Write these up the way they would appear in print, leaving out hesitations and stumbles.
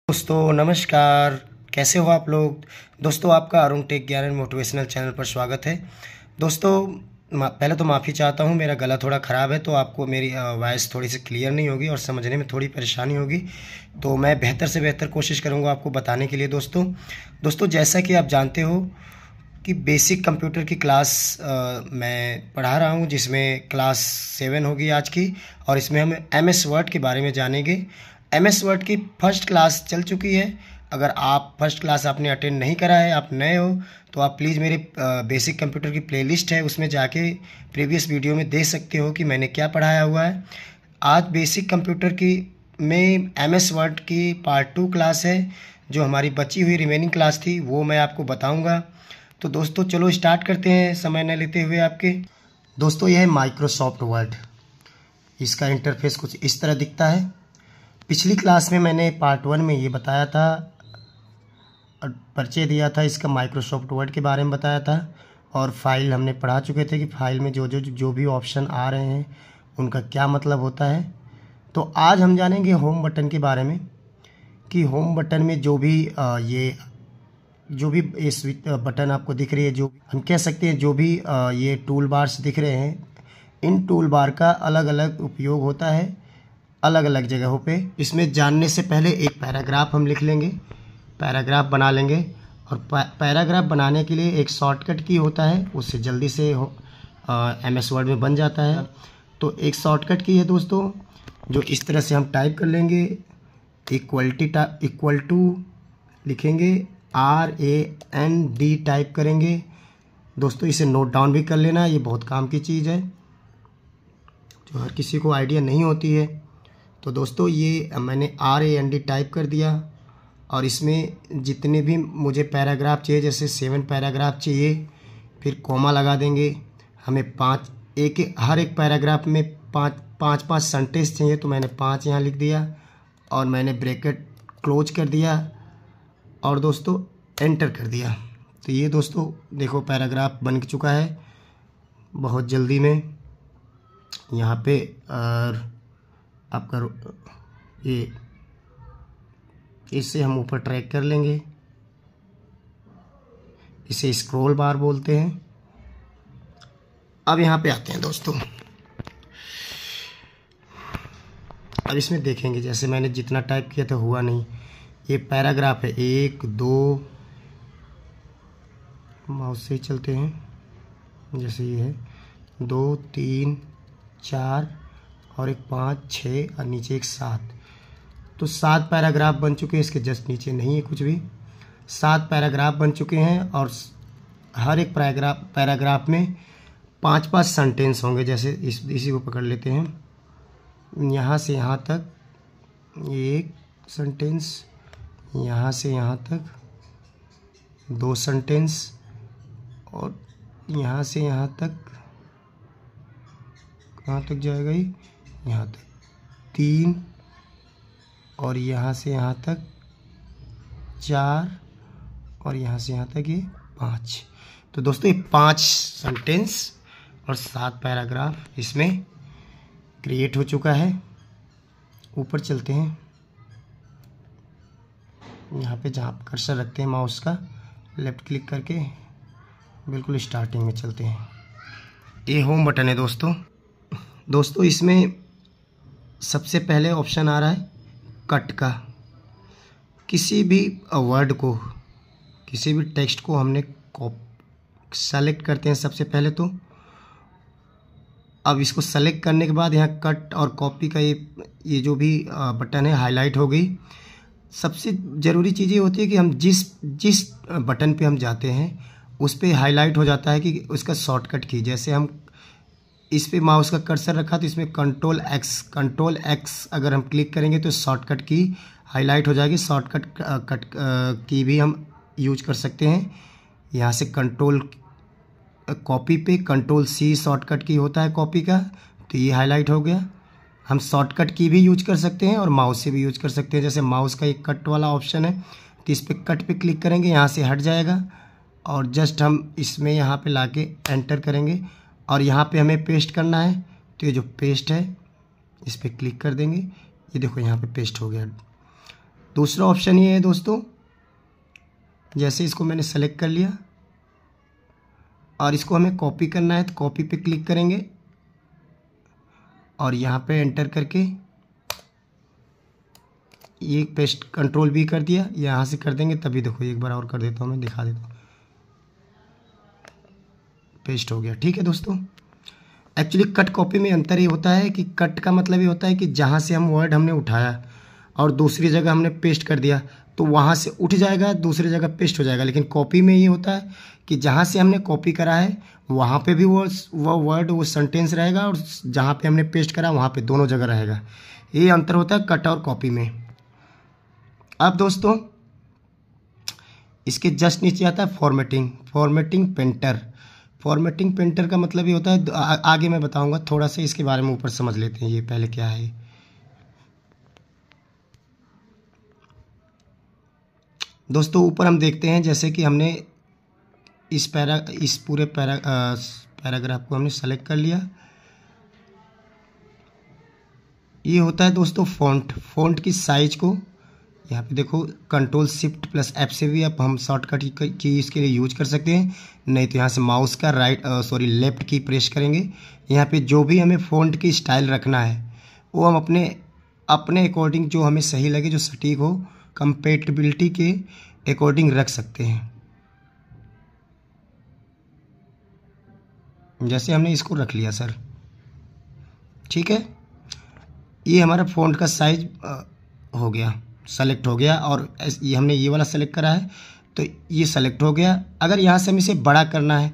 दोस्तों नमस्कार, कैसे हो आप लोग। दोस्तों आपका अरुण टेक ज्ञान एंड मोटिवेशनल चैनल पर स्वागत है। दोस्तों पहले तो माफ़ी चाहता हूँ, मेरा गला थोड़ा ख़राब है तो आपको मेरी वॉइस थोड़ी सी क्लियर नहीं होगी और समझने में थोड़ी परेशानी होगी, तो मैं बेहतर से बेहतर कोशिश करूँगा आपको बताने के लिए। दोस्तों जैसा कि आप जानते हो कि बेसिक कंप्यूटर की क्लास मैं पढ़ा रहा हूँ, जिसमें क्लास 7 होगी आज की, और इसमें हम MS वर्ड के बारे में जानेंगे। MS वर्ड की फर्स्ट क्लास चल चुकी है। अगर आप फर्स्ट क्लास आपने अटेंड नहीं करा है, आप नए हो, तो आप प्लीज़ मेरे बेसिक कंप्यूटर की प्लेलिस्ट है उसमें जाके प्रीवियस वीडियो में देख सकते हो कि मैंने क्या पढ़ाया हुआ है। आज बेसिक कंप्यूटर की में MS वर्ड की पार्ट 2 क्लास है, जो हमारी बची हुई रिमेनिंग क्लास थी वो मैं आपको बताऊंगा। तो दोस्तों चलो स्टार्ट करते हैं समय न लेते हुए आपके। दोस्तों यह है माइक्रोसॉफ्ट वर्ड। इसका इंटरफेस कुछ इस तरह दिखता है। पिछली क्लास में मैंने पार्ट 1 में ये बताया था, परिचय दिया था इसका, माइक्रोसॉफ्ट वर्ड के बारे में बताया था, और फाइल हमने पढ़ा चुके थे कि फाइल में जो भी ऑप्शन आ रहे हैं उनका क्या मतलब होता है। तो आज हम जानेंगे होम बटन के बारे में, कि होम बटन में जो भी इस बटन आपको दिख रही है, जो हम कह सकते हैं जो भी ये टूल बार्स दिख रहे हैं, इन टूल बार का अलग अलग उपयोग होता है अलग अलग जगहों पे। इसमें जानने से पहले एक पैराग्राफ हम लिख लेंगे, पैराग्राफ बना लेंगे, और पैराग्राफ बनाने के लिए एक शॉर्टकट की होता है, उससे जल्दी से MS वर्ड में बन जाता है। तो एक शॉर्टकट की है दोस्तों, जो इस तरह से हम टाइप कर लेंगे, इक्वल टू लिखेंगे, RAND टाइप करेंगे। दोस्तों इसे नोट डाउन भी कर लेना, ये बहुत काम की चीज़ है जो हर किसी को आइडिया नहीं होती है। तो दोस्तों ये मैंने RAND टाइप कर दिया, और इसमें जितने भी मुझे पैराग्राफ चाहिए, जैसे 7 पैराग्राफ चाहिए, फिर कॉमा लगा देंगे। हमें हर एक पैराग्राफ में पाँच सेंटेंस चाहिए, तो मैंने 5 यहाँ लिख दिया, और मैंने ब्रैकेट क्लोज कर दिया, और दोस्तों एंटर कर दिया। तो ये दोस्तों देखो पैराग्राफ बन चुका है बहुत जल्दी में। यहाँ पे और आपका ये इससे हम ऊपर ट्रैक कर लेंगे, इसे स्क्रॉल बार बोलते हैं। अब यहाँ पे आते हैं दोस्तों, अब इसमें देखेंगे, जैसे मैंने जितना टाइप किया था हुआ नहीं। ये पैराग्राफ है, 1 2, माउस से ही चलते हैं, जैसे ये है 2 3 4 और एक 5 6 और नीचे एक 7। तो 7 पैराग्राफ बन चुके हैं। इसके जस्ट नीचे नहीं है कुछ भी, 7 पैराग्राफ बन चुके हैं, और हर एक पैराग्राफ में 5 सेंटेंस होंगे। जैसे इसी को पकड़ लेते हैं, यहाँ से यहाँ तक एक सेंटेंस, यहाँ से यहाँ तक 2 सेंटेंस, और यहाँ से यहाँ तक कहाँ तक जाएगा ये, यहाँ तक 3, और यहाँ से यहाँ तक 4, और यहाँ से यहाँ तक ये 5। तो दोस्तों ये 5 सेंटेंस और 7 पैराग्राफ इसमें क्रिएट हो चुका है। ऊपर चलते हैं, यहाँ पे जहाँ पर कर्सर रखते हैं माउस का, लेफ्ट क्लिक करके बिल्कुल स्टार्टिंग में चलते हैं। ये होम बटन है दोस्तों इसमें सबसे पहले ऑप्शन आ रहा है कट का। किसी भी वर्ड को, किसी भी टेक्स्ट को हमने सेलेक्ट करते हैं सबसे पहले। तो अब इसको सेलेक्ट करने के बाद यहाँ कट और कॉपी का ये जो भी बटन है हाईलाइट हो गई। सबसे ज़रूरी चीज़ ये होती है कि हम जिस बटन पे हम जाते हैं उस पे हाईलाइट हो जाता है कि उसका शॉर्टकट की। जैसे हम इस पे माउस का कर्सर रखा तो इसमें कंट्रोल एक्स अगर हम क्लिक करेंगे तो शॉर्टकट की हाईलाइट हो जाएगी। शॉर्टकट की भी हम यूज कर सकते हैं। यहाँ से कॉपी पे कंट्रोल-C शॉर्टकट की होता है कॉपी का, तो ये हाईलाइट हो गया। हम शॉर्टकट की भी यूज कर सकते हैं और माउस से भी यूज कर सकते हैं। जैसे माउस का एक कट वाला ऑप्शन है, तो इस पर कट पे क्लिक करेंगे, यहाँ से हट जाएगा, और जस्ट हम इसमें यहाँ पे लाके एंटर करेंगे, और यहाँ पे हमें पेस्ट करना है। तो ये जो पेस्ट है इस पर क्लिक कर देंगे, ये देखो यहाँ पे पेस्ट हो गया। दूसरा ऑप्शन ये है दोस्तों, जैसे इसको मैंने सेलेक्ट कर लिया और इसको हमें कॉपी करना है तो कॉपी पे क्लिक करेंगे और यहाँ पे एंटर करके ये पेस्ट कंट्रोल भी कर दिया, यहाँ से कर देंगे तभी देखो, एक बार और कर देता हूँ मैं, दिखा देता हूँ, पेस्ट हो गया। ठीक है दोस्तों, एक्चुअली कट कॉपी में अंतर ये होता है कि कट का मतलब ये होता है कि जहाँ से हम वर्ड हमने उठाया और दूसरी जगह हमने पेस्ट कर दिया तो वहाँ से उठ जाएगा, दूसरी जगह पेस्ट हो जाएगा। लेकिन कॉपी में ये होता है कि जहाँ से हमने कॉपी करा है वहाँ पे भी वो वर्ड वो सेंटेंस रहेगा और जहाँ पे हमने पेस्ट करा वहाँ पे दोनों जगह रहेगा। ये अंतर होता है कट और कॉपी में। अब दोस्तों इसके जस्ट नीचे आता है formatting, formatting painter. Formatting painter का मतलब ये होता है, आगे मैं बताऊंगा, थोड़ा सा इसके बारे में ऊपर समझ लेते हैं ये पहले क्या है। दोस्तों ऊपर हम देखते हैं जैसे कि हमने इस पूरे पैराग्राफ को हमने सेलेक्ट कर लिया। ये होता है दोस्तों फ़ॉन्ट, फ़ॉन्ट की साइज को यहाँ पे देखो कंट्रोल शिफ्ट प्लस एफ से भी आप हम शॉर्टकट की इसके लिए यूज कर सकते हैं, नहीं तो यहाँ से माउस का लेफ्ट की प्रेस करेंगे। यहाँ पे जो भी हमें फ़ॉन्ट की स्टाइल रखना है वो हम अपने अकॉर्डिंग जो हमें सही लगे, जो सटीक हो, कंपेटिबिलिटी के अकॉर्डिंग रख सकते हैं। जैसे हमने इसको रख लिया सर, ठीक है, ये हमारा फ़ॉन्ट का साइज हो गया, सेलेक्ट हो गया। और ये हमने ये वाला सेलेक्ट करा है तो ये सेलेक्ट हो गया। अगर यहाँ से हम इसे बड़ा करना है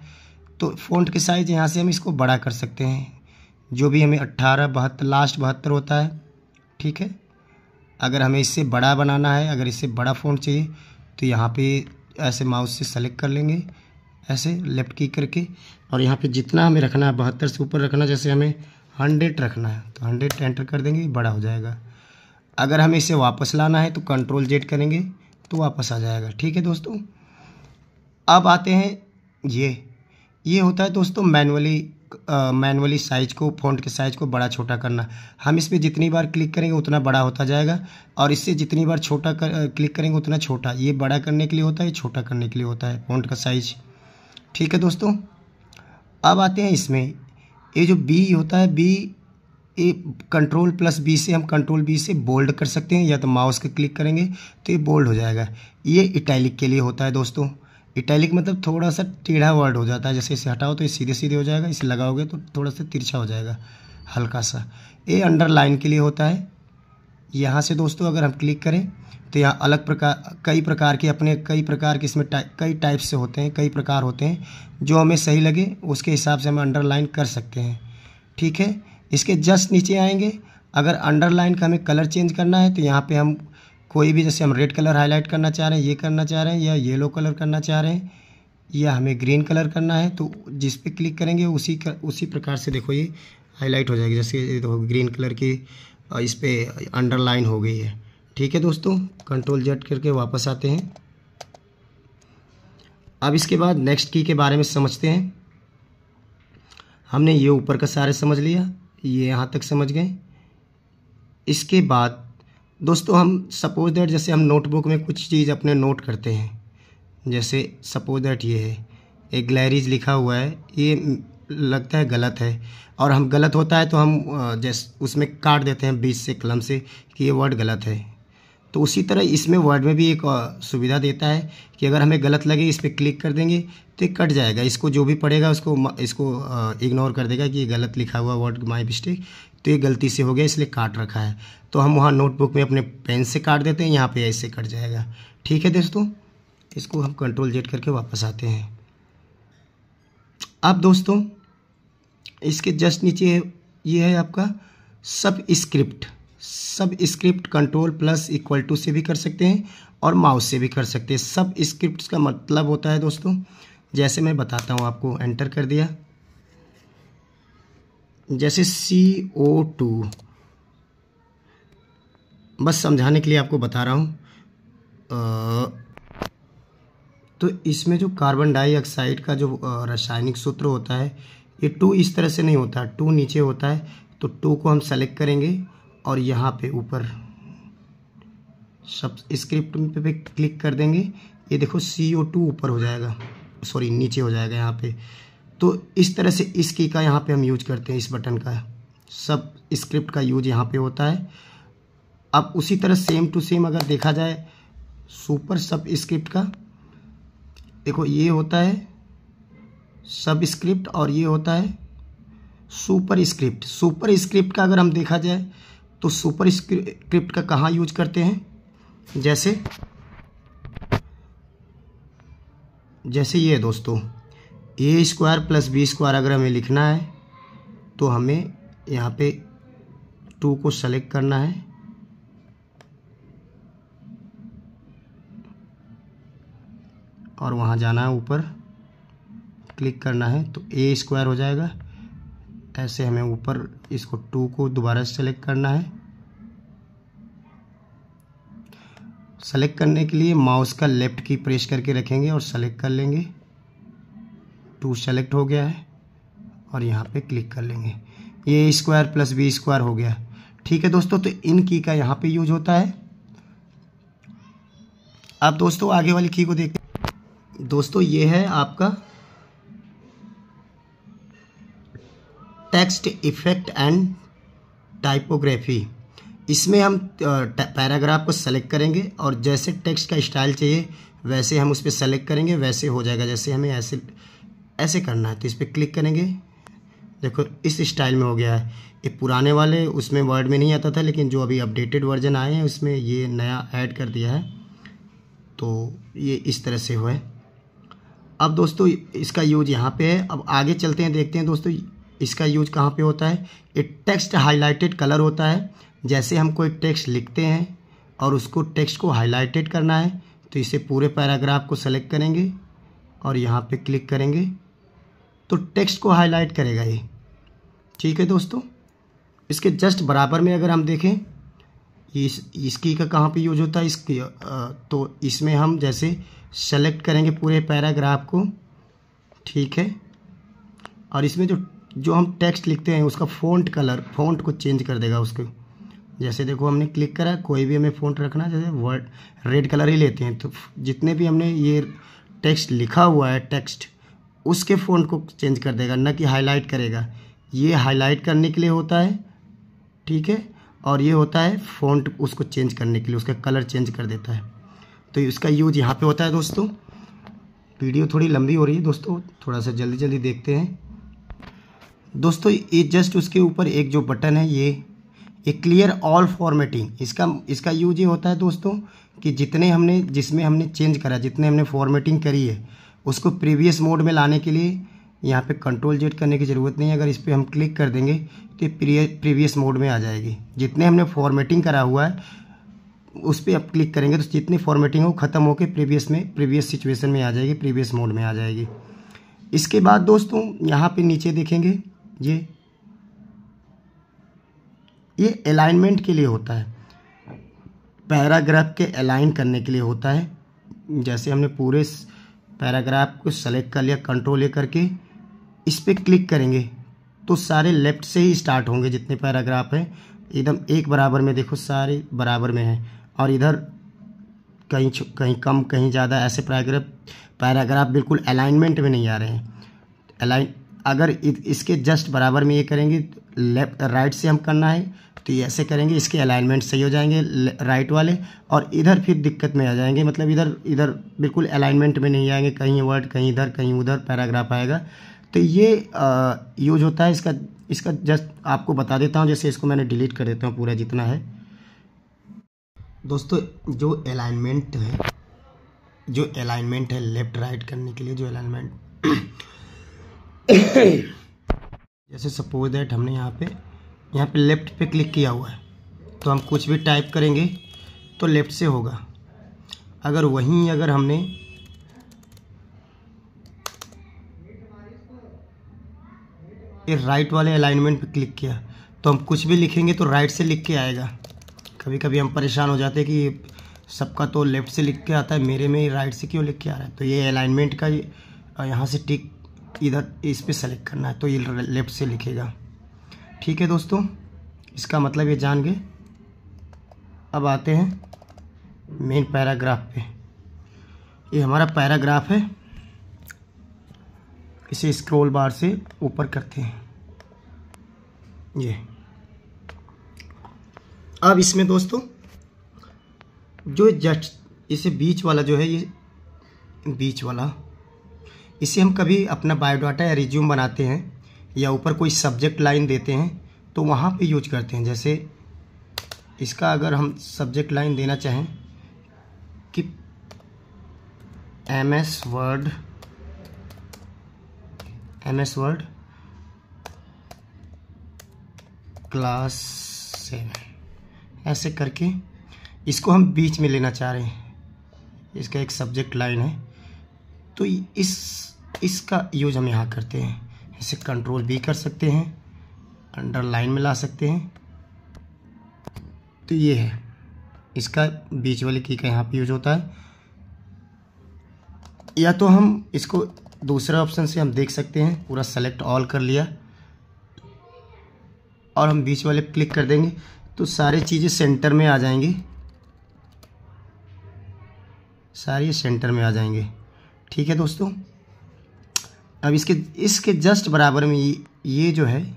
तो फ़ॉन्ट के साइज़ यहाँ से हम इसको बड़ा कर सकते हैं, जो भी हमें 18, 72, लास्ट 72 होता है। ठीक है, अगर हमें इससे बड़ा बनाना है, अगर इससे बड़ा फ़ॉन्ट चाहिए तो यहाँ पे ऐसे माउस से सेलेक्ट कर लेंगे, ऐसे लेफ़्ट की करके, और यहाँ पे जितना हमें रखना है 72 से ऊपर रखना, जैसे हमें 100 रखना है तो 100 एंटर कर देंगे, बड़ा हो जाएगा। अगर हमें इसे वापस लाना है तो कंट्रोल जेड करेंगे तो वापस आ जाएगा। ठीक है दोस्तों, अब आते हैं ये होता है दोस्तों मैनुअली साइज को, फ़ॉन्ट के साइज को बड़ा छोटा करना। हम इस पर जितनी बार क्लिक करेंगे उतना बड़ा होता जाएगा और इससे जितनी बार क्लिक करेंगे उतना छोटा। ये बड़ा करने के लिए होता है, ये छोटा करने के लिए होता है फ़ॉन्ट का साइज। ठीक है दोस्तों, अब आते हैं इसमें, ये जो बी होता है, बी ये कंट्रोल प्लस बी से हम कंट्रोल बी से बोल्ड कर सकते हैं, या तो माउस के क्लिक करेंगे तो ये बोल्ड हो जाएगा। ये इटैलिक के लिए होता है दोस्तों। इटैलिक मतलब थोड़ा सा टेढ़ा वर्ड हो जाता है, जैसे इसे हटाओ तो ये सीधे सीधे हो जाएगा, इसे लगाओगे तो थोड़ा सा तिरछा हो जाएगा हल्का सा। ये अंडरलाइन के लिए होता है। यहाँ से दोस्तों अगर हम क्लिक करें तो यहाँ अलग कई प्रकार के इसमें कई टाइप से होते हैं, कई प्रकार होते हैं, जो हमें सही लगे उसके हिसाब से हम अंडरलाइन कर सकते हैं। ठीक है, इसके जस्ट नीचे आएंगे, अगर अंडरलाइन का हमें कलर चेंज करना है तो यहाँ पे हम कोई भी, जैसे हम रेड कलर हाईलाइट करना चाह रहे हैं, ये करना चाह रहे हैं, या येलो कलर करना चाह रहे हैं, या हमें ग्रीन कलर करना है, तो जिस पे क्लिक करेंगे उसी प्रकार से देखो ये हाईलाइट हो जाएगी। जैसे देखो ग्रीन कलर की इस पर अंडरलाइन हो गई है। ठीक है दोस्तों, कंट्रोल जेड करके वापस आते हैं। अब इसके बाद नेक्स्ट की के बारे में समझते हैं। हमने ये ऊपर का सारे समझ लिया, ये यहाँ तक समझ गए। इसके बाद दोस्तों हम सपोज दैट, जैसे हम नोटबुक में कुछ चीज़ अपने नोट करते हैं, जैसे सपोज दैट ये है, एक ग्लैरीज लिखा हुआ है, ये लगता है गलत है, और हम गलत होता है तो हम जैसे उसमें काट देते हैं बीच से कलम से कि ये वर्ड गलत है। तो उसी तरह इसमें वर्ड में भी एक सुविधा देता है कि अगर हमें गलत लगे इस पर क्लिक कर देंगे तो ये कट जाएगा, इसको जो भी पढ़ेगा इसको इग्नोर कर देगा कि ये गलत लिखा हुआ वर्ड, माय मिस्टेक, तो ये गलती से हो गया इसलिए काट रखा है। तो हम वहाँ नोटबुक में अपने पेन से काट देते हैं, यहाँ पे ऐसे कट जाएगा। ठीक है दोस्तों, इसको हम कंट्रोल जेड करके वापस आते हैं। अब दोस्तों इसके जस्ट नीचे ये है आपका सब script, control plus equal to से भी कर सकते हैं और माउस से भी कर सकते हैं। सब स्क्रिप्ट का मतलब होता है दोस्तों, जैसे मैं बताता हूँ आपको, एंटर कर दिया, जैसे CO2, बस समझाने के लिए आपको बता रहा हूँ। तो इसमें जो कार्बन डाइऑक्साइड का जो रासायनिक सूत्र होता है, ये 2 इस तरह से नहीं होता, 2 नीचे होता है, तो 2 को हम सेलेक्ट करेंगे और यहाँ पे ऊपर सब स्क्रिप्ट पे क्लिक कर देंगे। ये देखो CO2 ऊपर हो जाएगा, सॉरी नीचे हो जाएगा यहाँ पे। तो इस तरह से इस की का यहाँ पे हम यूज करते हैं, इस बटन का सब स्क्रिप्ट का यूज यहाँ पे होता है। अब उसी तरह सेम टू सेम अगर देखा जाए सुपर सब स्क्रिप्ट का, देखो ये होता है सब स्क्रिप्ट और ये होता है सुपर स्क्रिप्ट। सुपर स्क्रिप्ट का अगर हम देखा जाए तो सुपर स्क्रिप्ट का कहाँ यूज करते हैं, जैसे ये दोस्तों A² + B² अगर हमें लिखना है तो हमें यहाँ पे 2 को सेलेक्ट करना है और वहाँ जाना है, ऊपर क्लिक करना है तो A² हो जाएगा। ऐसे हमें ऊपर इसको 2 को दोबारा सेलेक्ट करना है। सेलेक्ट करने के लिए माउस का लेफ्ट की प्रेस करके रखेंगे और सेलेक्ट कर लेंगे। 2 सेलेक्ट हो गया है और यहाँ पे क्लिक कर लेंगे। ये A² + B² हो गया। ठीक है दोस्तों, तो इन की का यहाँ पे यूज होता है। अब दोस्तों आगे वाली की को देखते हैं। दोस्तों ये है आपका टेक्स्ट इफेक्ट एंड टाइपोग्राफी। इसमें हम पैराग्राफ को सेलेक्ट करेंगे और जैसे टेक्स्ट का स्टाइल चाहिए वैसे हम उस पर सेलेक्ट करेंगे, वैसे हो जाएगा। जैसे हमें ऐसे करना है तो इस पर क्लिक करेंगे, देखो इस स्टाइल में हो गया है। ये पुराने वाले उसमें वर्ड में नहीं आता था, लेकिन जो अभी अपडेटेड वर्जन आए हैं उसमें ये नया ऐड कर दिया है, तो ये इस तरह से हुआ है। अब दोस्तों इसका यूज यहाँ पे है। अब आगे चलते हैं, देखते हैं दोस्तों इसका यूज कहाँ पे होता है। ये टेक्स्ट हाईलाइटेड कलर होता है। जैसे हम कोई टेक्स्ट लिखते हैं और उसको टेक्स्ट को हाईलाइटेड करना है तो इसे पूरे पैराग्राफ को सेलेक्ट करेंगे और यहाँ पे क्लिक करेंगे तो टेक्स्ट को हाईलाइट करेगा ये। ठीक है दोस्तों, इसके जस्ट बराबर में अगर हम देखें इसकी का कहाँ पे यूज होता है, इसकी तो इसमें हम जैसे सेलेक्ट करेंगे पूरे पैराग्राफ को, ठीक है, और इसमें जो हम टेक्स्ट लिखते हैं उसका फ़ॉन्ट को चेंज कर देगा उसको। जैसे देखो हमने क्लिक करा, कोई भी हमें फ़ॉन्ट रखना है, जैसे वर्ड रेड कलर ही लेते हैं, तो जितने भी हमने ये टेक्स्ट लिखा हुआ है टेक्स्ट उसके फ़ॉन्ट को चेंज कर देगा, ना कि हाईलाइट करेगा। ये हाईलाइट करने के लिए होता है, ठीक है, और ये होता है फ़ॉन्ट उसको चेंज करने के लिए, उसका कलर चेंज कर देता है। तो इसका यूज यहाँ पे होता है दोस्तों। वीडियो थोड़ी लंबी हो रही है दोस्तों, थोड़ा सा जल्दी जल्दी देखते हैं दोस्तों। ये जस्ट उसके ऊपर एक जो बटन है ये क्लियर ऑल फॉर्मेटिंग, इसका यूज ये होता है दोस्तों कि जिसमें हमने चेंज करा, जितने हमने फॉर्मेटिंग करी है उसको प्रीवियस मोड में लाने के लिए यहाँ पे Ctrl+Z करने की ज़रूरत नहीं है। अगर इस पर हम क्लिक कर देंगे तो प्रीवियस मोड में आ जाएगी। जितने हमने फॉर्मेटिंग करा हुआ है उस पर आप क्लिक करेंगे तो जितनी फॉर्मेटिंग हो ख़त्म होकर प्रीवियस सिचुएशन में आ जाएगी, प्रीवियस मोड में आ जाएगी। इसके बाद दोस्तों यहाँ पे नीचे देखेंगे ये अलाइनमेंट के लिए होता है, पैराग्राफ के अलाइन करने के लिए होता है। जैसे हमने पूरे पैराग्राफ को सेलेक्ट कर लिया, Ctrl+A करके इस पर क्लिक करेंगे तो सारे लेफ्ट से ही स्टार्ट होंगे। जितने पैराग्राफ हैं एकदम एक बराबर में, देखो सारे बराबर में हैं, और इधर कहीं कम कहीं ज़्यादा, ऐसे पैराग्राफ बिल्कुल अलाइनमेंट में नहीं आ रहे हैं। अगर इसके जस्ट बराबर में ये करेंगे, लेफ्ट राइट से हम करना है तो ये ऐसे करेंगे, इसके अलाइनमेंट सही हो जाएंगे राइट वाले, और इधर फिर दिक्कत में आ जाएंगे, मतलब इधर बिल्कुल अलाइनमेंट में नहीं आएंगे, कहीं वर्ड कहीं इधर कहीं उधर पैराग्राफ आएगा। तो ये यूज होता है इसका जस्ट आपको बता देता हूँ। जैसे इसको मैंने डिलीट कर देता हूँ पूरा जितना है दोस्तों। जो अलाइनमेंट है लेफ्ट राइट करने के लिए, जो अलाइनमेंट जैसे सपोज दैट हमने यहाँ पे लेफ्ट पे क्लिक किया हुआ है तो हम कुछ भी टाइप करेंगे तो लेफ्ट से होगा। अगर हमने ये राइट वाले अलाइनमेंट पे क्लिक किया तो हम कुछ भी लिखेंगे तो राइट से लिख के आएगा। कभी कभी हम परेशान हो जाते हैं कि सबका तो लेफ्ट से लिख के आता है, मेरे में राइट से क्यों लिख के आ रहा है। तो ये अलाइनमेंट का यहाँ से टिक इधर इस पे सेलेक्ट करना है तो ये लेफ्ट से लिखेगा। ठीक है दोस्तों, इसका मतलब ये जान गए। अब आते हैं मेन पैराग्राफ पे। ये हमारा पैराग्राफ है, इसे स्क्रॉल बार से ऊपर करते हैं ये। अब इसमें दोस्तों जो जस्ट इसे बीच वाला जो है, ये बीच वाला, इसे हम कभी अपना बायोडाटा या रिज्यूम बनाते हैं या ऊपर कोई सब्जेक्ट लाइन देते हैं तो वहाँ पे यूज करते हैं। जैसे इसका अगर हम सब्जेक्ट लाइन देना चाहें कि MS वर्ड क्लास 7, ऐसे करके इसको हम बीच में लेना चाह रहे हैं, इसका एक सब्जेक्ट लाइन है, तो इसका यूज हम यहाँ करते हैं। इसे कंट्रोल भी कर सकते हैं, अंडरलाइन में ला सकते हैं। तो ये है इसका बीच वाले की का यहाँ पे यूज होता है। या तो हम इसको दूसरा ऑप्शन से हम देख सकते हैं, पूरा सेलेक्ट ऑल कर लिया और हम बीच वाले पे क्लिक कर देंगे तो सारी चीज़ें सेंटर में आ जाएंगी, सारी सेंटर में आ जाएंगे। ठीक है दोस्तों, अब इसके जस्ट बराबर में ये जो है,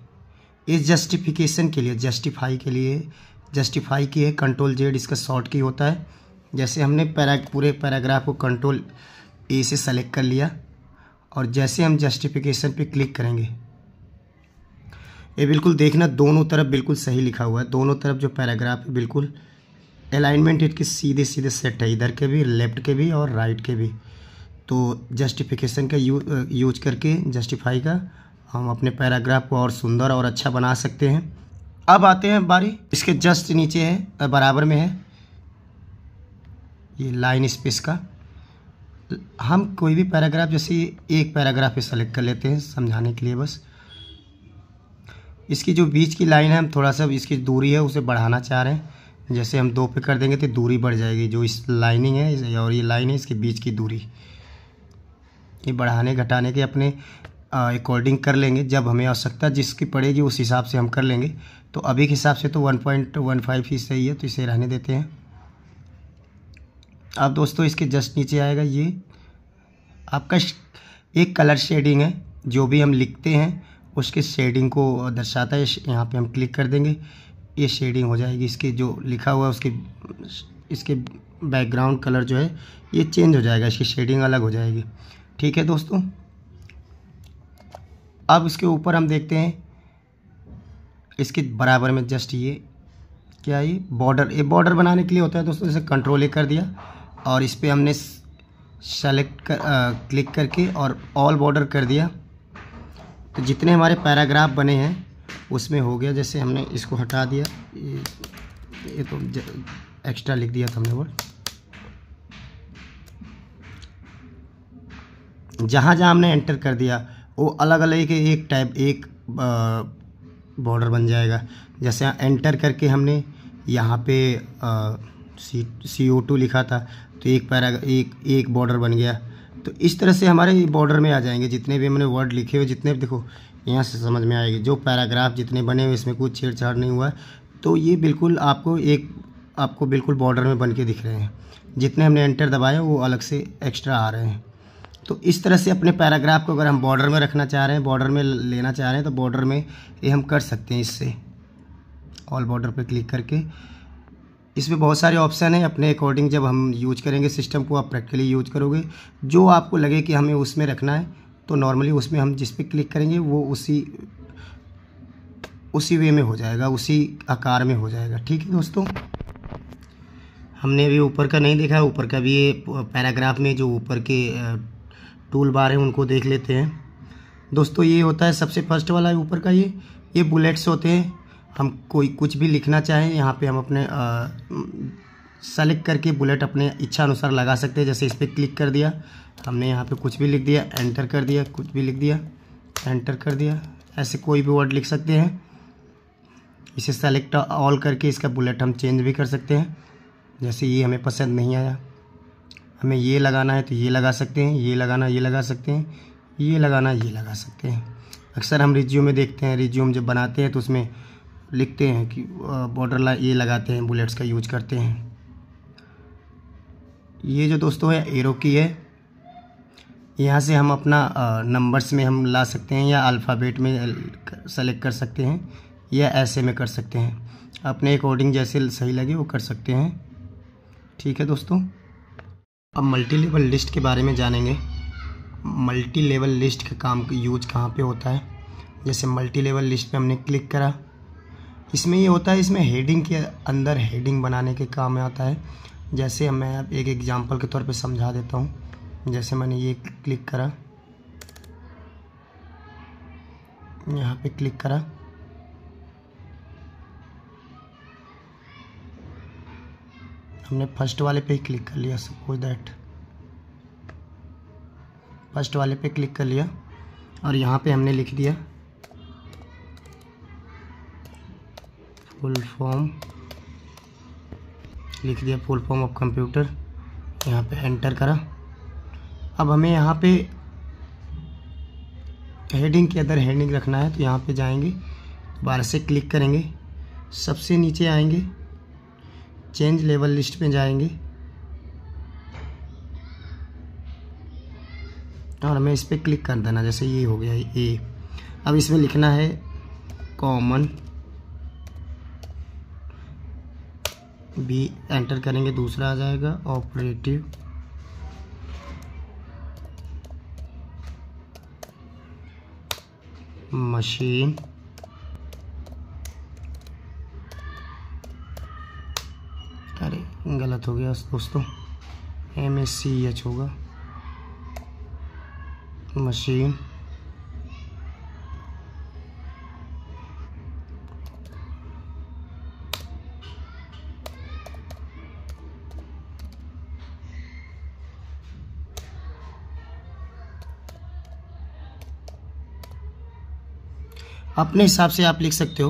इस जस्टिफिकेशन के लिए, जस्टिफाई की है कंट्रोल Z, इसका शॉर्ट की होता है। जैसे हमने पूरे पैराग्राफ को कंट्रोल A से सेलेक्ट कर लिया और जैसे हम जस्टिफिकेशन पे क्लिक करेंगे, ये बिल्कुल देखना दोनों तरफ बिल्कुल सही लिखा हुआ है। दोनों तरफ जो पैराग्राफ है बिल्कुल अलाइनमेंट इसके सीधे सीधे सेट है, इधर के भी, लेफ्ट के भी और राइट के भी। तो जस्टिफिकेशन का यूज करके, जस्टिफाई का, हम अपने पैराग्राफ को और सुंदर और अच्छा बना सकते हैं। अब आते हैं बारी, इसके जस्ट नीचे है, बराबर में है ये लाइन स्पेस का। हम कोई भी पैराग्राफ, जैसे एक पैराग्राफ पे सेलेक्ट कर लेते हैं समझाने के लिए बस। इसकी जो बीच की लाइन है, हम थोड़ा सा इसकी दूरी है उसे बढ़ाना चाह रहे हैं। जैसे हम 2 पे कर देंगे तो दूरी बढ़ जाएगी, जो इस लाइनिंग है और ये लाइन है, इसके बीच की दूरी ये बढ़ाने घटाने के अपने अकॉर्डिंग कर लेंगे। जब हमें आवश्यकता जिसकी पड़ेगी उस हिसाब से हम कर लेंगे। तो अभी के हिसाब से तो 1.15 ही सही है, तो इसे रहने देते हैं। अब दोस्तों इसके जस्ट नीचे आएगा, ये आपका एक कलर शेडिंग है, जो भी हम लिखते हैं उसके शेडिंग को दर्शाता है। यहाँ पे हम क्लिक कर देंगे, ये शेडिंग हो जाएगी। इसके जो लिखा हुआ है इसके बैकग्राउंड कलर जो है ये चेंज हो जाएगा, इसकी शेडिंग अलग हो जाएगी। ठीक है दोस्तों, अब इसके ऊपर हम देखते हैं, इसके बराबर में जस्ट ये क्या, ये बॉर्डर, ये बॉर्डर बनाने के लिए होता है दोस्तों। जैसे कंट्रोल A कर दिया और इस पर हमने क्लिक करके और ऑल बॉर्डर कर दिया, तो जितने हमारे पैराग्राफ बने हैं उसमें हो गया। जैसे हमने इसको हटा दिया, ये तो एक्स्ट्रा लिख दिया था हमने वर्ड। जहाँ जहाँ हमने एंटर कर दिया वो अलग अलग एक बॉर्डर बन जाएगा। जैसे एंटर करके हमने यहाँ पे CO2 लिखा था तो एक बॉर्डर बन गया। तो इस तरह से हमारे बॉर्डर में आ जाएंगे जितने भी हमने वर्ड लिखे हुए, जितने भी, देखो यहाँ से समझ में आएगी। जो पैराग्राफ जितने बने हुए इसमें कुछ छेड़छाड़ नहीं हुआ है, तो ये बिल्कुल आपको बिल्कुल बॉर्डर में बन के दिख रहे हैं। जितने हमने एंटर दबाया वो अलग से एक्स्ट्रा आ रहे हैं। तो इस तरह से अपने पैराग्राफ को अगर हम बॉर्डर में रखना चाह रहे हैं, बॉर्डर में लेना चाह रहे हैं, तो बॉर्डर में ये हम कर सकते हैं। इससे ऑल बॉर्डर पे क्लिक करके, इसमें बहुत सारे ऑप्शन हैं अपने अकॉर्डिंग। जब हम यूज करेंगे सिस्टम को, आप प्रैक्टिकली यूज करोगे, जो आपको लगे कि हमें उसमें रखना है तो नॉर्मली उसमें हम जिस पे क्लिक करेंगे वो उसी वे में हो जाएगा, उसी आकार में हो जाएगा। ठीक है दोस्तों, हमने अभी ऊपर का नहीं देखा, ऊपर का भी ये पैराग्राफ में जो ऊपर के टूल बार हैं उनको देख लेते हैं दोस्तों। ये होता है सबसे फर्स्ट वाला ऊपर का, ये बुलेट्स होते हैं। हम कुछ भी लिखना चाहें, यहाँ पे हम अपने सेलेक्ट करके बुलेट अपने इच्छा अनुसार लगा सकते हैं। जैसे इस पर क्लिक कर दिया, हमने यहाँ पे कुछ भी लिख दिया, एंटर कर दिया, कुछ भी लिख दिया, एंटर कर दिया, ऐसे कोई भी वर्ड लिख सकते हैं। इसे सेलेक्ट ऑल करके इसका बुलेट हम चेंज भी कर सकते हैं। जैसे ये हमें पसंद नहीं आया, हमें ये लगाना है तो ये लगा सकते हैं, ये लगाना ये लगा सकते हैं, ये लगाना ये लगा सकते हैं। अक्सर हम रिज्यूम में देखते हैं, रिज्यूम जब बनाते हैं तो उसमें लिखते हैं कि बॉर्डर ये लगाते हैं, बुलेट्स का यूज करते हैं। ये जो दोस्तों है एरो की है, यहाँ से हम अपना नंबर्स में हम ला सकते हैं, या अल्फ़ाबेट में सेलेक्ट कर सकते हैं, या ऐसे में कर सकते हैं, अपने अकॉर्डिंग जैसे सही लगे वो कर सकते हैं। ठीक है दोस्तों, अब मल्टी लेवल लिस्ट के बारे में जानेंगे। मल्टी लेवल लिस्ट का काम यूज कहाँ पे होता है। जैसे मल्टी लेवल लिस्ट पे हमने क्लिक करा, इसमें ये होता है, इसमें हेडिंग के अंदर हेडिंग बनाने के काम में आता है। जैसे मैं अब एक एग्जांपल के तौर पे समझा देता हूँ। जैसे मैंने ये क्लिक करा, यहाँ पे क्लिक करा, हमने फर्स्ट वाले पे ही क्लिक कर लिया, सपोज दैट फर्स्ट वाले पे क्लिक कर लिया, और यहाँ पे हमने लिख दिया फुल फॉर्म, लिख दिया फुल फॉर्म ऑफ कंप्यूटर, यहाँ पे एंटर करा। अब हमें यहाँ पे हेडिंग के अंदर हेडिंग रखना है, तो यहाँ पे जाएंगे, दोबारा से क्लिक करेंगे, सबसे नीचे आएंगे, चेंज लेवल लिस्ट पे जाएंगे, और हमें इस पर क्लिक कर देना। जैसे ये हो गया ए। अब इसमें लिखना है कॉमन, बी एंटर करेंगे, दूसरा आ जाएगा ऑपरेटिव, मशीन, अरे गलत हो गया दोस्तों, MACH होगा, मशीन, अपने हिसाब से आप लिख सकते हो।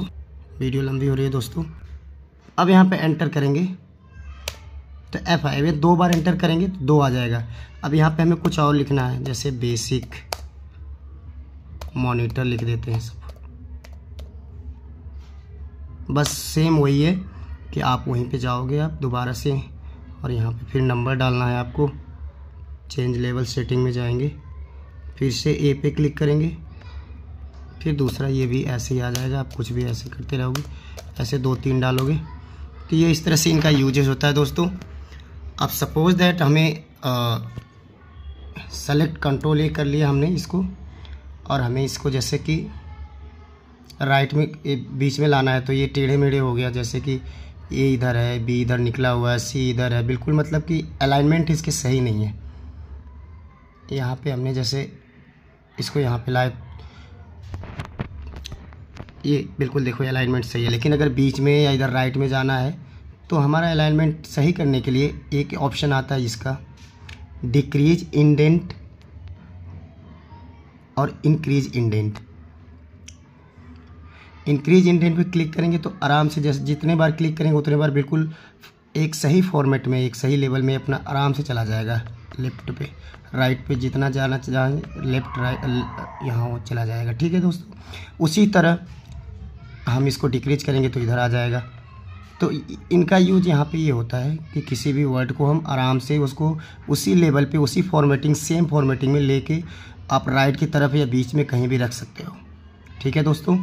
वीडियो लंबी हो रही है दोस्तों। अब यहाँ पे एंटर करेंगे तो F आएगा, 2 बार एंटर करेंगे तो 2 आ जाएगा। अब यहाँ पे हमें कुछ और लिखना है, जैसे बेसिक मॉनिटर लिख देते हैं सब। बस सेम वही है कि आप वहीं पे जाओगे आप दोबारा से, और यहाँ पे फिर नंबर डालना है आपको। चेंज लेवल सेटिंग में जाएंगे, फिर से ए पे क्लिक करेंगे, फिर दूसरा ये भी ऐसे ही आ जाएगा। आप कुछ भी ऐसे करते रहोगे, ऐसे 2-3 डालोगे तो ये इस तरह से इनका यूजेस होता है दोस्तों। अब सपोज दैट हमें सेलेक्ट कंट्रोल ए कर लिया हमने इसको, और हमें इसको जैसे कि राइट में बीच में लाना है, तो ये टेढ़े मेढ़े हो गया। जैसे कि ए इधर है, बी इधर निकला हुआ है, सी इधर है, बिल्कुल मतलब कि अलाइनमेंट इसके सही नहीं है। यहाँ पे हमने जैसे इसको यहाँ पे लाए, ये बिल्कुल देखो अलाइनमेंट सही है। लेकिन अगर बीच में या इधर राइट में जाना है तो हमारा अलाइनमेंट सही करने के लिए एक ऑप्शन आता है जिसका डिक्रीज इंडेंट और इंक्रीज इंडेंट। इंक्रीज इंडेंट पे क्लिक करेंगे तो आराम से, जैसे जितने बार क्लिक करेंगे उतने बार बिल्कुल एक सही फॉर्मेट में, एक सही लेवल में अपना आराम से चला जाएगा। लेफ्ट पे राइट पे जितना जाना चाहे, लेफ्ट राइट यहाँ चला जाएगा। ठीक है दोस्तों, उसी तरह हम इसको डिक्रीज करेंगे तो इधर आ जाएगा। तो इनका यूज यहाँ पे ये होता है कि किसी भी वर्ड को हम आराम से उसको उसी लेवल पे, उसी फॉर्मेटिंग, सेम फॉर्मेटिंग में लेके आप राइट की तरफ या बीच में कहीं भी रख सकते हो। ठीक है दोस्तों,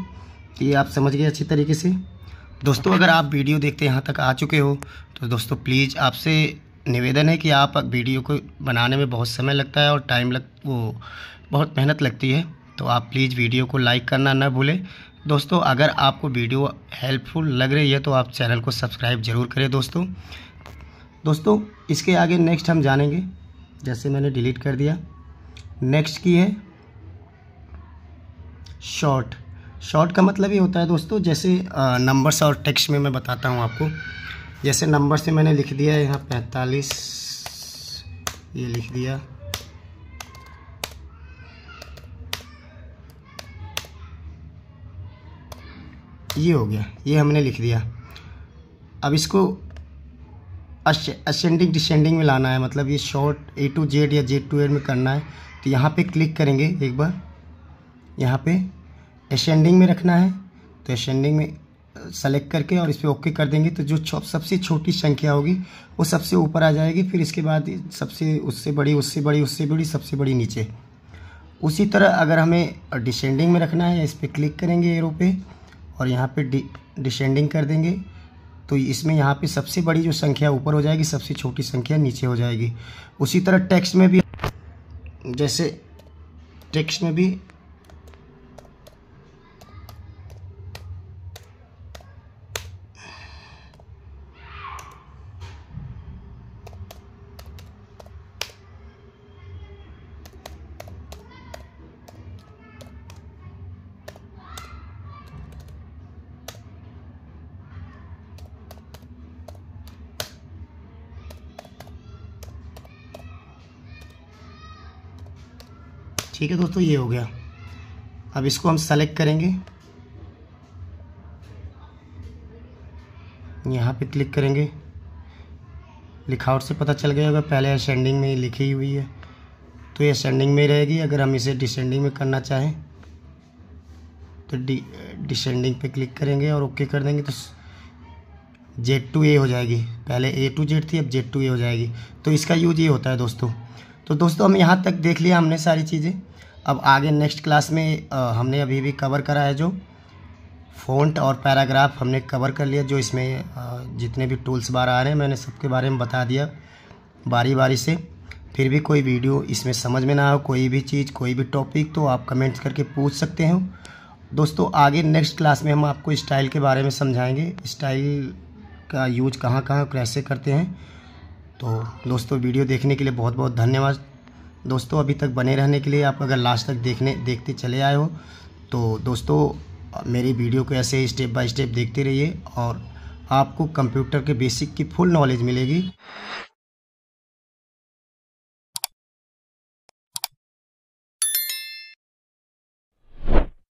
ये आप समझ गए अच्छी तरीके से। दोस्तों अगर आप वीडियो देखते यहाँ तक आ चुके हो तो दोस्तों प्लीज़ आपसे निवेदन है कि आप वीडियो को बनाने में बहुत समय लगता है और बहुत मेहनत लगती है, तो आप प्लीज़ वीडियो को लाइक करना ना भूलें। दोस्तों अगर आपको वीडियो हेल्पफुल लग रही है तो आप चैनल को सब्सक्राइब ज़रूर करें दोस्तों इसके आगे नेक्स्ट हम जानेंगे। जैसे मैंने डिलीट कर दिया, नेक्स्ट की है शॉर्ट। शॉर्ट का मतलब ये होता है दोस्तों, जैसे नंबर्स और टेक्स्ट में मैं बताता हूँ आपको। जैसे नंबर से मैंने लिख दिया है यहाँ 45, ये लिख दिया, ये हो गया, ये हमने लिख दिया। अब इसको असेंडिंग डिसेंडिंग में लाना है, मतलब ये शॉर्ट A to Z या Z to Z में करना है। तो यहाँ पे क्लिक करेंगे एक बार, यहाँ पे असेंडिंग में रखना है तो असेंडिंग में सेलेक्ट करके और इस पर ओके कर देंगे तो जो सबसे छोटी संख्या होगी वो सबसे ऊपर आ जाएगी। फिर इसके बाद सबसे उससे बड़ी, उससे बड़ी, उससे बड़ी, सबसे बड़ी नीचे। उसी तरह अगर हमें डिसेंडिंग में रखना है, इस पर क्लिक करेंगे एरो पे और यहाँ पे डिसेंडिंग कर देंगे तो इसमें यहाँ पे सबसे बड़ी जो संख्या ऊपर हो जाएगी, सबसे छोटी संख्या नीचे हो जाएगी। उसी तरह टेक्स्ट में भी, जैसे टेक्स्ट में भी ठीक है दोस्तों, ये हो गया। अब इसको हम सेलेक्ट करेंगे, यहाँ पे क्लिक करेंगे। लिखावट से पता चल गया होगा पहले असेंडिंग में लिखी हुई है तो ये असेंडिंग में रहेगी। अगर हम इसे डिसेंडिंग में करना चाहें तो डिसेंडिंग पे क्लिक करेंगे और ओके कर देंगे तो Z to A हो जाएगी। पहले A to Z थी, अब Z to A हो जाएगी। तो इसका यूज ये होता है दोस्तों। तो दोस्तों हम यहाँ तक देख लिया हमने सारी चीज़ें। अब आगे नेक्स्ट क्लास में हमने अभी भी कवर करा है जो फ़ॉन्ट और पैराग्राफ हमने कवर कर लिया। जो इसमें जितने भी टूल्स बार आ रहे हैं मैंने सबके बारे में बता दिया बारी बारी से। फिर भी कोई वीडियो इसमें समझ में ना हो, कोई भी चीज़, कोई भी टॉपिक, तो आप कमेंट्स करके पूछ सकते हो दोस्तों। आगे नेक्स्ट क्लास में हम आपको स्टाइल के बारे में समझाएंगे, स्टाइल का यूज कहाँ कहाँ कैसे करते हैं। तो दोस्तों वीडियो देखने के लिए बहुत बहुत धन्यवाद दोस्तों। अभी तक बने रहने के लिए, आप अगर लास्ट तक देखते चले आए हो तो दोस्तों मेरी वीडियो को ऐसे ही स्टेप बाय स्टेप देखते रहिए और आपको कंप्यूटर के बेसिक की फुल नॉलेज मिलेगी।